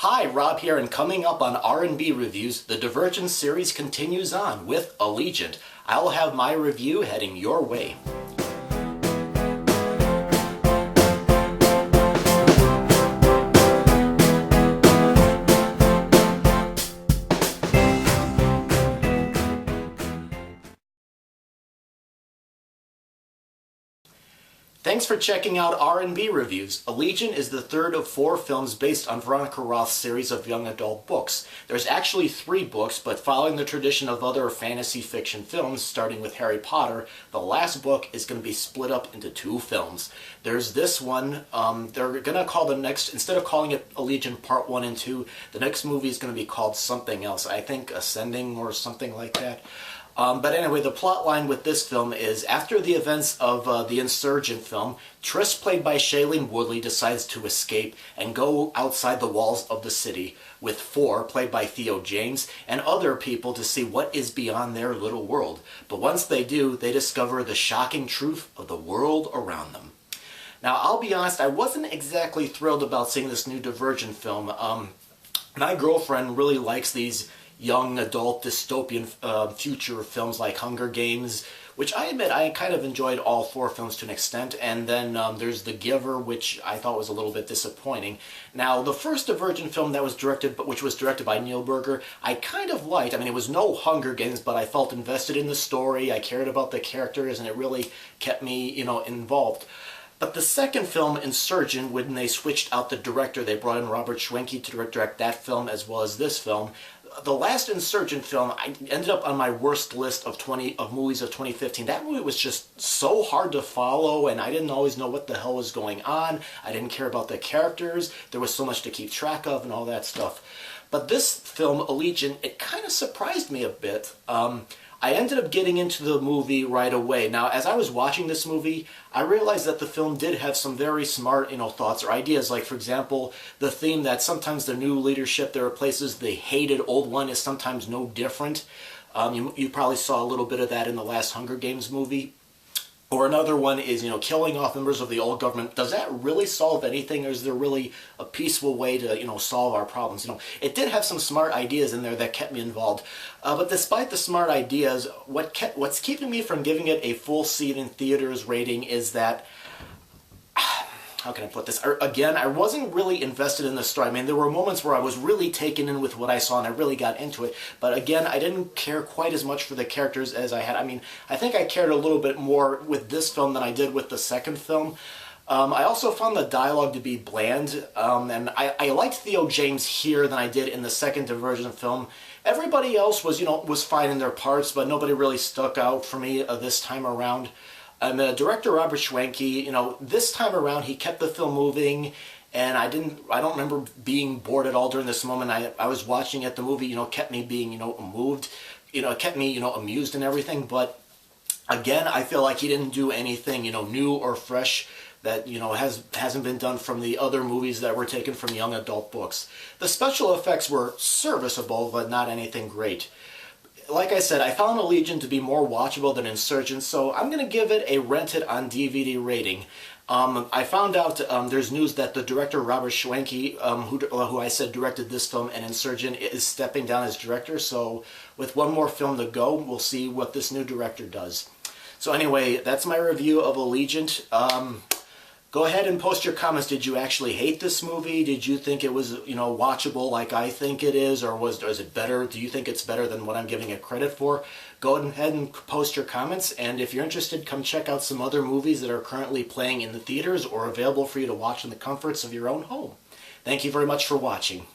Hi, Rob here, and coming up on R&B Reviews, the Divergent series continues on with Allegient. I'll have my review heading your way. Thanks for checking out R&B Reviews. Allegient is the third of 4 films based on Veronica Roth's series of young adult books. There's actually 3 books, but following the tradition of other fantasy fiction films, starting with Harry Potter, the last book is going to be split up into 2 films. There's this one, they're going to call the next, instead of calling it Allegient Part 1 and 2, the next movie is going to be called something else. I think Ascending or something like that. But anyway, the plot line with this film is, after the events of the Insurgent film, Triss, played by Shailene Woodley, decides to escape and go outside the walls of the city with 4, played by Theo and other people to see what is beyond their little world. But once they do, they discover the shocking truth of the world around them. Now, I'll be honest, I wasn't exactly thrilled about seeing this new Divergent film. My girlfriend really likes these young adult dystopian future films like Hunger Games, which I admit I kind of enjoyed all 4 films to an extent, and then there's The Giver, which I thought was a little bit disappointing. Now, the first Divergent film that was directed, which was directed by Neil Burger, I kind of liked. I mean, it was no Hunger Games, but I felt invested in the story, I cared about the characters, and it really kept me, involved. But the second film, Insurgent, when they switched out the director, they brought in Robert Schwentke to direct that film as well as this film. The last Insurgent film, I ended up on my worst list of movies of 2015. That movie was just so hard to follow, and I didn't always know what the hell was going on. I didn't care about the characters. There was so much to keep track of and all that stuff. But this film, Allegient, it kind of surprised me a bit. I ended up getting into the movie right away. Now, as I was watching this movie, I realized that the film did have some very smart, thoughts or ideas. Like, for example, the theme that sometimes the new leadership that replaces the hated old one is sometimes no different. You probably saw a little bit of that in the last Hunger Games movie. Or another one is, killing off members of the old government. Does that really solve anything, or is there really a peaceful way to, solve our problems? It did have some smart ideas in there that kept me involved. But despite the smart ideas, what's keeping me from giving it a full seat in theaters rating is that, how can I put this? Again, I wasn't really invested in the story. I mean, there were moments where I was really taken in with what I saw and I really got into it. But again, I didn't care quite as much for the characters as I had. I mean, I think I cared a little bit more with this film than I did with the second film. I also found the dialogue to be bland, and I liked Theo here than I did in the second Divergent film. Everybody else was, was fine in their parts, but nobody really stuck out for me this time around. Director Robert Schwentke, this time around he kept the film moving, and I don't remember being bored at all during this moment. I was watching it, the movie, kept me being, moved, it kept me, amused and everything, but again, I feel like he didn't do anything, new or fresh that, hasn't been done from the other movies that were taken from young adult books. The special effects were serviceable, but not anything great. Like I said, I found Allegient to be more watchable than Insurgent, so I'm going to give it a rented on DVD rating. I found out there's news that the director Robert Schwentke, who I said directed this film and Insurgent, is stepping down as director, so with one more film to go, we'll see what this new director does. So anyway, that's my review of Allegient. Go ahead and post your comments. Did you actually hate this movie? Did you think it was, watchable like I think it is? Or is it better? Do you think it's better than what I'm giving it credit for? Go ahead and post your comments. And if you're interested, come check out some other movies that are currently playing in the theaters or available for you to watch in the comforts of your own home. Thank you very much for watching.